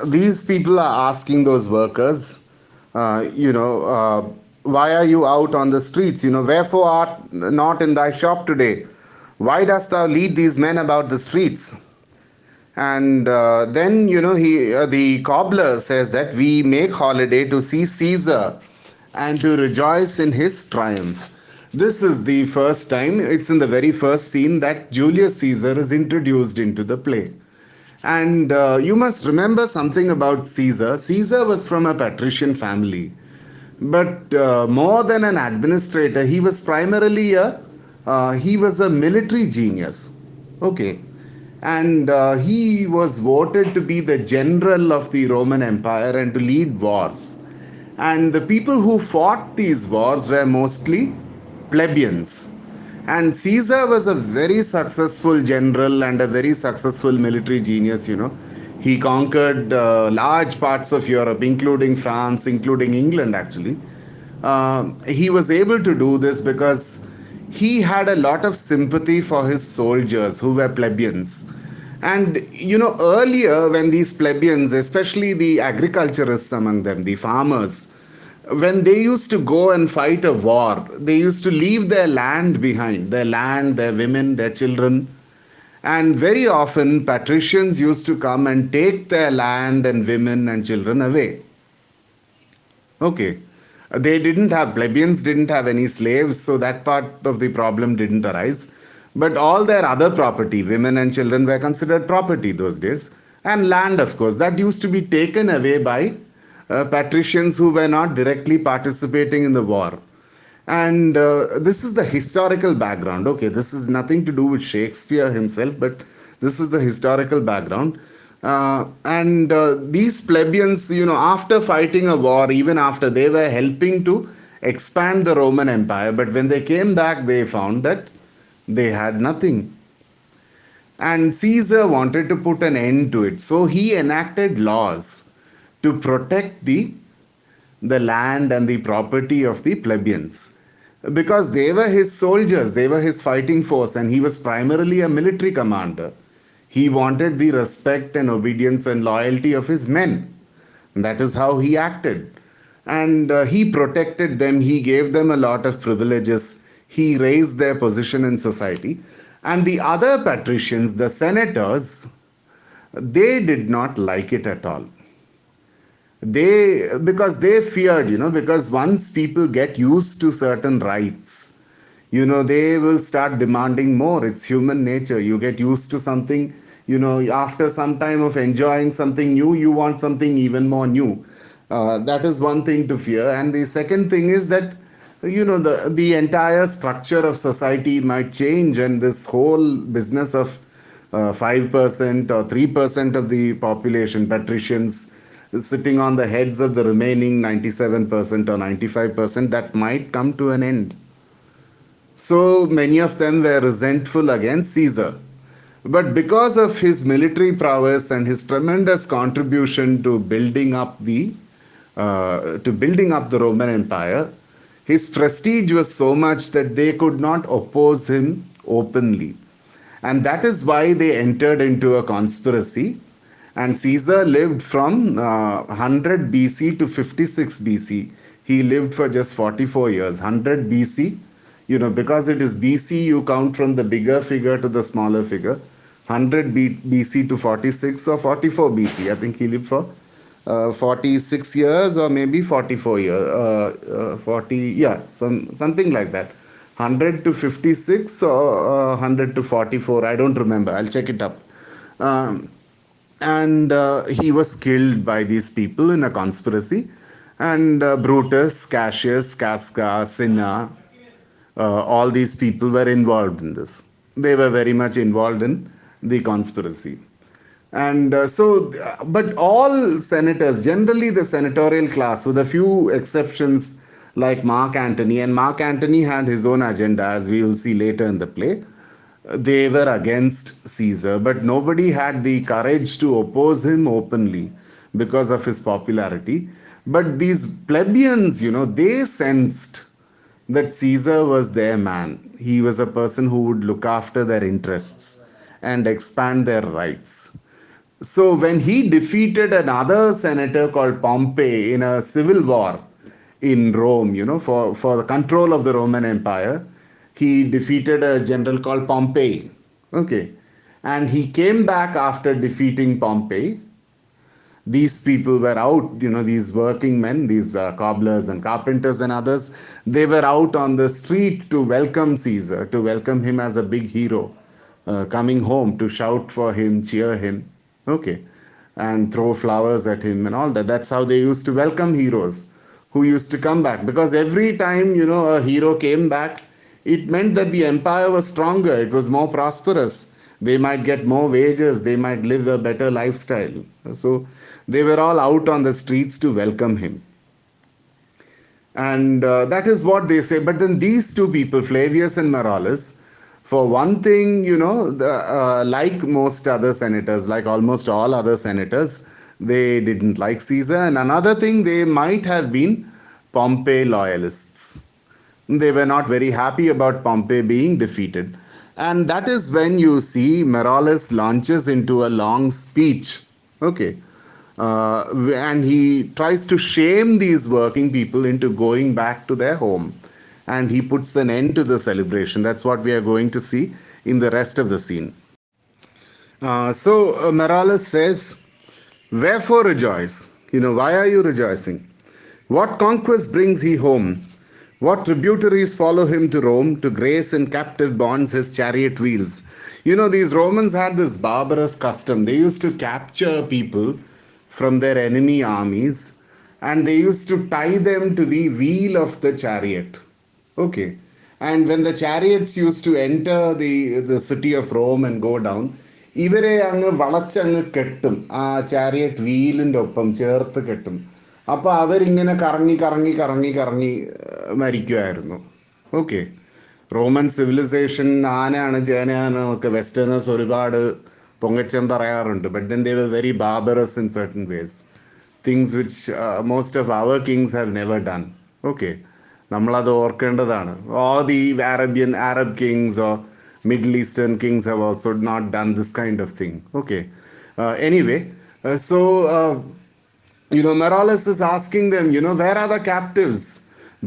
These people are asking those workers, why are you out on the streets? Wherefore art not in thy shop today? Why dost thou lead these men about the streets? And then, the cobbler says that we make holiday to see Caesar and to rejoice in his triumph. This is the first time, it's in the very first scene that Julius Caesar is introduced into the play. And you must remember something about Caesar. Caesar was from a patrician family, but more than an administrator, he was a military genius. Okay, and he was voted to be the general of the Roman Empire and to lead wars. And the people who fought these wars were mostly plebeians. And Caesar was a very successful general and a very successful military genius. He conquered large parts of Europe, including France, including England, actually. He was able to do this because he had a lot of sympathy for his soldiers who were plebeians. And earlier, when these plebeians, especially the agriculturists among them, the farmers, when they used to go and fight a war, they used to leave their land behind, their land, their women, their children. And very often, patricians used to come and take their land and women and children away. Okay. Plebeians didn't have any slaves, so that part of the problem didn't arise. But all their other property, women and children, were considered property those days. And land, of course, that used to be taken away by patricians who were not directly participating in the war. And this is the historical background. Okay, this is nothing to do with Shakespeare himself, but this is the historical background. And these plebeians, after fighting a war, even after they were helping to expand the Roman Empire, but when they came back, they found that they had nothing. And Caesar wanted to put an end to it. So he enacted laws to protect the land and the property of the plebeians. Because they were his soldiers, they were his fighting force, and he was primarily a military commander. He wanted the respect and obedience and loyalty of his men. That is how he acted. And he protected them, he gave them a lot of privileges, he raised their position in society. And the other patricians, the senators, they did not like it at all. Because they feared, because once people get used to certain rights, they will start demanding more. It's human nature. You get used to something, after some time of enjoying something new, you want something even more new. That is one thing to fear. And the second thing is that, the entire structure of society might change, and this whole business of 5% or 3% of the population, patricians, sitting on the heads of the remaining 97% or 95%, that might come to an end. So many of them were resentful against Caesar. But because of his military prowess and his tremendous contribution to building up the Roman Empire, his prestige was so much that they could not oppose him openly. And that is why they entered into a conspiracy. And Caesar lived from 100 BC to 56 BC. He lived for just 44 years. 100 BC, because it is BC, you count from the bigger figure to the smaller figure. 100 BC to 46 or 44 BC. I think he lived for 46 years or maybe 44 years. Something like that. 100 to 56 or 100 to 44. I don't remember. I'll check it up. And he was killed by these people in a conspiracy. And Brutus, Cassius, Casca, Cinna, all these people were involved in this. They were very much involved in the conspiracy. And but all senators, generally the senatorial class, with a few exceptions like Mark Antony, and Mark Antony had his own agenda, as we will see later in the play. They were against Caesar, but nobody had the courage to oppose him openly because of his popularity. But these plebeians, they sensed that Caesar was their man. He was a person who would look after their interests and expand their rights. So when he defeated another senator called Pompey in a civil war in Rome, for the control of the Roman Empire, he defeated a general called Pompey. Okay. And he came back after defeating Pompey. These people were out, these working men, these cobblers and carpenters and others, they were out on the street to welcome Caesar, to welcome him as a big hero, coming home, to shout for him, cheer him, okay, and throw flowers at him and all that. That's how they used to welcome heroes who used to come back, because every time, a hero came back, it meant that the empire was stronger, it was more prosperous, they might get more wages, they might live a better lifestyle. So they were all out on the streets to welcome him. And that is what they say. But then these two people, Flavius and Marallus, for one thing, like most other senators, like almost all other senators, they didn't like Caesar. And another thing, they might have been Pompey loyalists. They were not very happy about Pompey being defeated. And that is when you see Marallus launches into a long speech. Okay. And he tries to shame these working people into going back to their home. And he puts an end to the celebration. That's what we are going to see in the rest of the scene. So Marallus says, "Wherefore rejoice? Why are you rejoicing? What conquest brings he home? What tributaries follow him to Rome to grace in captive bonds his chariot wheels?" These Romans had this barbarous custom. They used to capture people from their enemy armies, and they used to tie them to the wheel of the chariot. Okay. And when the chariots used to enter the city of Rome and go down, ഇവരെ അങ്ങ് വളച്ചങ്ങ് കെട്ടും, ആ chariot വീലിൻ്റെ ഒപ്പം ചേർത്ത് കെട്ടും. അപ്പോൾ അവരിങ്ങനെ കറങ്ങി കറങ്ങി കറങ്ങി കറങ്ങി മരിക്കുമായിരുന്നു. ഓക്കെ. റോമൻ സിവിലൈസേഷൻ ആനയാണ് ചേനയാണ് ഒക്കെ വെസ്റ്റേണേഴ്സ് ഒരുപാട് പൊങ്ങച്ചം പറയാറുണ്ട്. But then they were very barbarous in certain ways, things which most of our kings have never done. Okay. നമ്മളത് ഓർക്കേണ്ടതാണ്. All the Arab kings or Middle Eastern kings have also not done this kind of thing. Okay. Anyway, Marallus is asking them, where are the captives?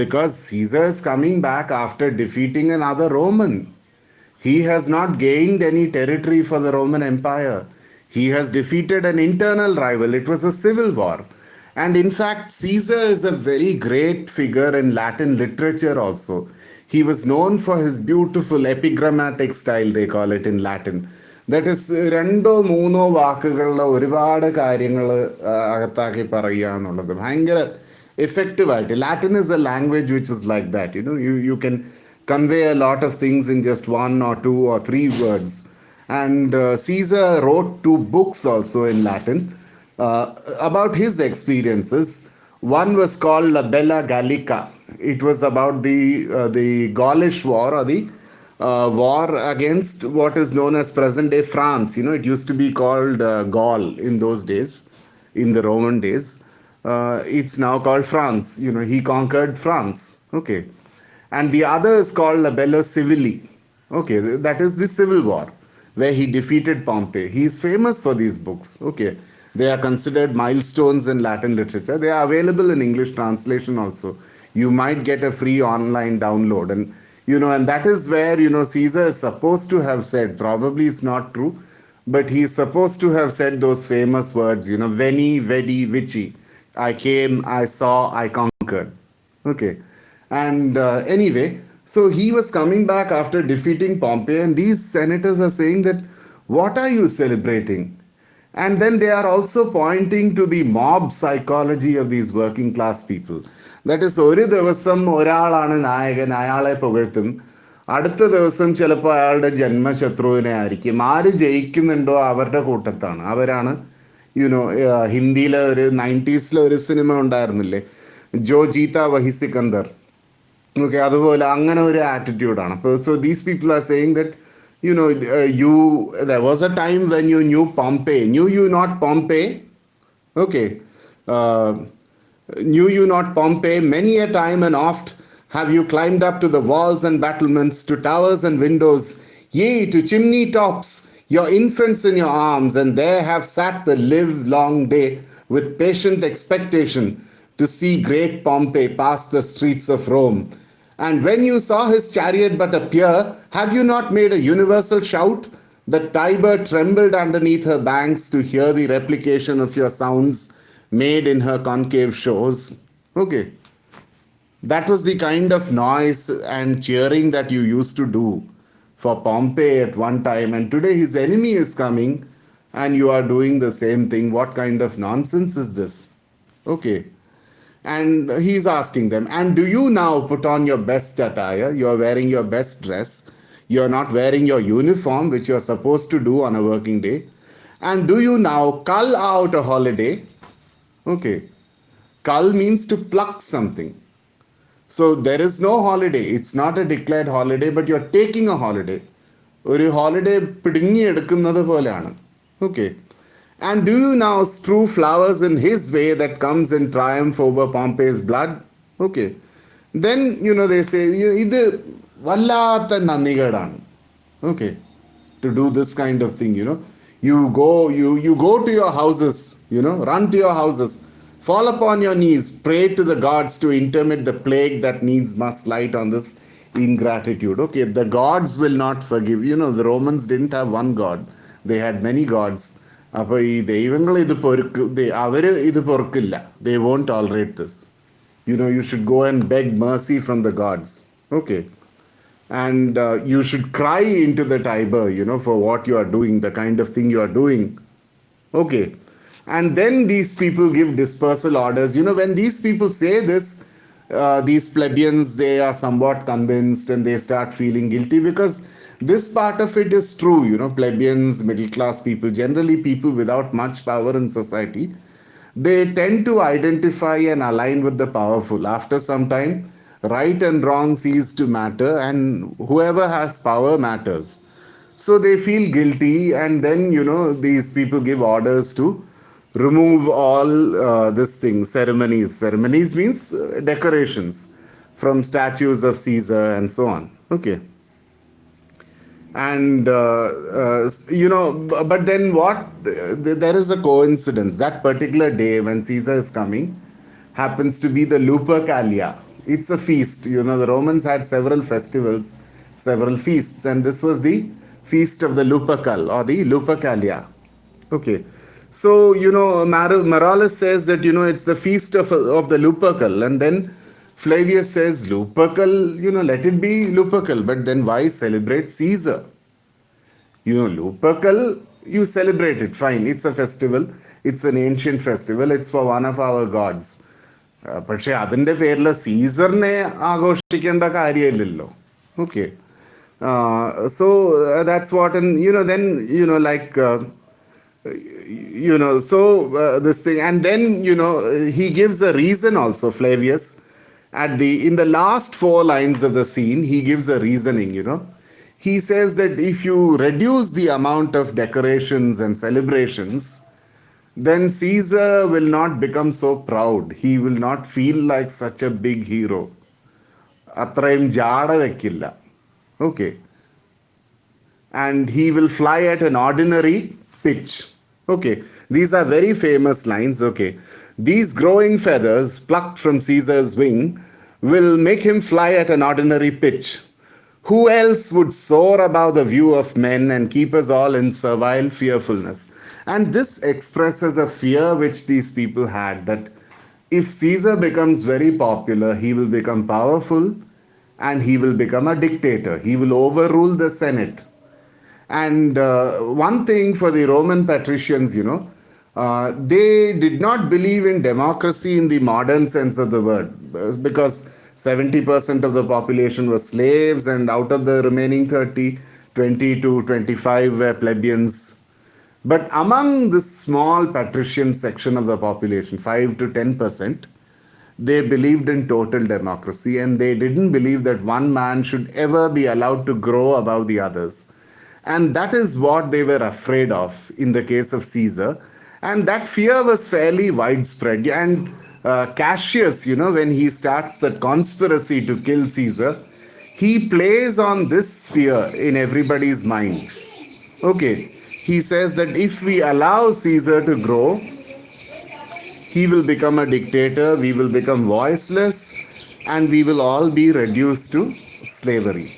Because Caesar is coming back after defeating another Roman. He has not gained any territory for the Roman Empire. He has defeated an internal rival. It was a civil war. And in fact, Caesar is a very great figure in Latin literature also. He was known for his beautiful epigrammatic style, they call it in Latin. That is, രണ്ടോ മൂന്നോ വാക്കുകളിൽ ഒരുപാട് കാര്യങ്ങൾ അകത്താക്കി പറയുക എന്നുള്ളത് ഭയങ്കര എഫക്റ്റീവായിട്ട്. Latin is a language which is like that. You can convey a lot of things in just one or two or three words. And Caesar wrote 2 books also in Latin about his experiences. One was called La Bella Gallica. It was about the Gaulish War, or the war against what is known as present-day France. It used to be called Gaul in those days, in the Roman days. It's now called France. He conquered France. Okay. And the other is called La Bella Civili. Okay, that is the civil war where he defeated Pompey. He is famous for these books. Okay. They are considered milestones in Latin literature. They are available in English translation also. You might get a free online download. And that is where, Caesar is supposed to have said, probably it's not true, but he is supposed to have said those famous words, veni, vidi, vici. I came, I saw, I conquered. Okay. And anyway, so he was coming back after defeating Pompey, and these senators are saying that, what are you celebrating? And then they are also pointing to the mob psychology of these working class people. That is, ഒരു ദിവസം ഒരാളാണ് നായകൻ, അയാളെ പുകഴ്ത്തും. അടുത്ത ദിവസം ചിലപ്പോൾ അയാളുടെ ജന്മശത്രുവിനെ ആയിരിക്കും. ആര് ജയിക്കുന്നുണ്ടോ അവരുടെ കൂട്ടത്താണ്, അവരാണ്. ഹിന്ദിയിലെ ഒരു 90s ഒരു സിനിമ ഉണ്ടായിരുന്നില്ലേ, ജോ ജീത്ത വഹി സിക്കന്ദർ. ഓക്കെ. അതുപോലെ അങ്ങനെ ഒരു ആറ്റിറ്റ്യൂഡാണ്. അപ്പോൾ so these people are saying that, there was a time when you knew Pompey. Knew you not Pompey? Okay. Knew you not Pompey? Many a time and oft have you climbed up to the walls and battlements, to towers and windows, yea, to chimney tops, your infants in your arms, and there have sat the live long day with patient expectation to see great Pompey pass the streets of Rome. And when you saw his chariot but appear, have you not made a universal shout? The Tiber trembled underneath her banks to hear the replication of your sounds made in her concave shores. Okay, that was the kind of noise and cheering that you used to do for Pompey at one time, and today his enemy is coming and you are doing the same thing. What kind of nonsense is this? Okay. And he's asking them, and do you now put on your best attire? You're wearing your best dress. You're not wearing your uniform, which you're supposed to do on a working day. And do you now cull out a holiday? Okay. Cull means to pluck something. So there is no holiday. It's not a declared holiday, but you're taking a holiday. ഒരു holiday പിടുങ്ങിയെടുക്കുന്നത് പോലെയാണ്. Okay. And do you now strew flowers in his way that comes in triumph over Pompey's blood? Okay. Then, they say, ഇത് വല്ലാത്ത നന്ദികേടാണ്. Okay. To do this kind of thing, You go to your houses, run to your houses. Fall upon your knees, pray to the gods to intermit the plague that needs must light on this ingratitude. Okay, the gods will not forgive. The Romans didn't have one god. They had many gods. അപ്പോൾ ഈ ദൈവങ്ങൾ ഇത് പൊറുക്കില്ല. They won't tolerate this. You should go and beg mercy from the gods. Okay. And you should cry into the Tiber, for what you are doing, the kind of thing you are doing. Okay. And then these people give dispersal orders. When these people say this, these plebeians, they are somewhat convinced and they start feeling guilty, because this part of it is true. Plebeians, middle class people, generally people without much power in society, they tend to identify and align with the powerful. After some time, right and wrong cease to matter, and whoever has power matters. So they feel guilty, and then these people give orders to remove all this thing, ceremonies. Ceremonies means decorations from statues of Caesar and so on. Okay. And but then what? There is a coincidence. That particular day when Caesar is coming happens to be the Lupercalia. It's a feast. The Romans had several festivals, several feasts, and this was the feast of the Lupercal or the Lupercalia. Okay. So, Morales says that, it's the feast of the Lupercal. And then Flavius says, Lupercal, let it be Lupercal. But then why celebrate Caesar? Lupercal, you celebrate it. Fine. It's a festival. It's an ancient festival. It's for one of our gods. പക്ഷെ അതിൻ്റെ പേരിൽ സീസറിനെ ആഘോഷിക്കേണ്ട കാര്യമില്ലല്ലോ. Okay. So that's what, and then this thing, and then he gives a reason also, Flavius, in the last 4 lines of the scene. He gives a reasoning. He says that if you reduce the amount of decorations and celebrations, then Caesar will not become so proud. He will not feel like such a big hero. അത്രയും ജാട വെക്കില്ല. Okay. And he will fly at an ordinary pitch. Okay. These are very famous lines. Okay. These growing feathers plucked from Caesar's wing will make him fly at an ordinary pitch. Who else would soar above the view of men and keep us all in servile fearfulness? And this expresses a fear which these people had, that if Caesar becomes very popular, he will become powerful and he will become a dictator. He will overrule the Senate. And one thing for the Roman patricians, they did not believe in democracy in the modern sense of the word, because 70% of the population were slaves, and out of the remaining 30, 20 to 25 were plebeians. But among this small patrician section of the population, 5 to 10%, they believed in total democracy, and they didn't believe that one man should ever be allowed to grow above the others. And that is what they were afraid of in the case of Caesar. And that fear was fairly widespread. And Cassius, when he starts the conspiracy to kill Caesar, he plays on this fear in everybody's mind. Okay. he says that if we allow Caesar to grow, he will become a dictator, we will become voiceless, and we will all be reduced to slavery.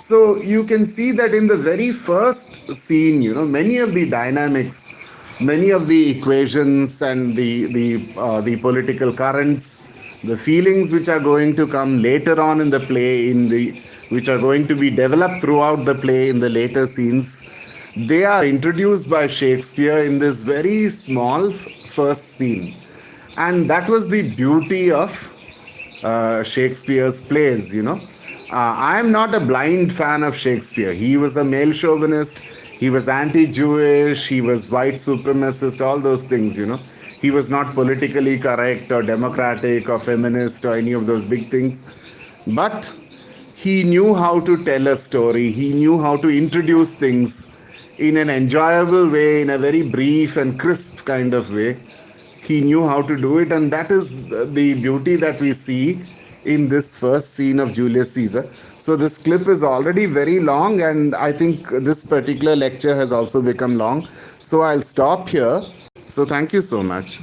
So you can see that in the very first scene, many of the dynamics, many of the equations and the political currents, the feelings which are going to come later on in the play, which are going to be developed throughout the play in the later scenes, they are introduced by Shakespeare in this very small first scene. And that was the beauty of Shakespeare's plays, I am not a blind fan of Shakespeare. He was a male chauvinist, he was anti Jewish, he was white supremacist, all those things, He was not politically correct or democratic or feminist or any of those big things. But he knew how to tell a story, he knew how to introduce things in an enjoyable way, in a very brief and crisp kind of way. He knew how to do it, and that is the beauty that we see in this first scene of Julius Caesar. So this clip is already very long, and I think this particular lecture has also become long. So I'll stop here. So thank you so much.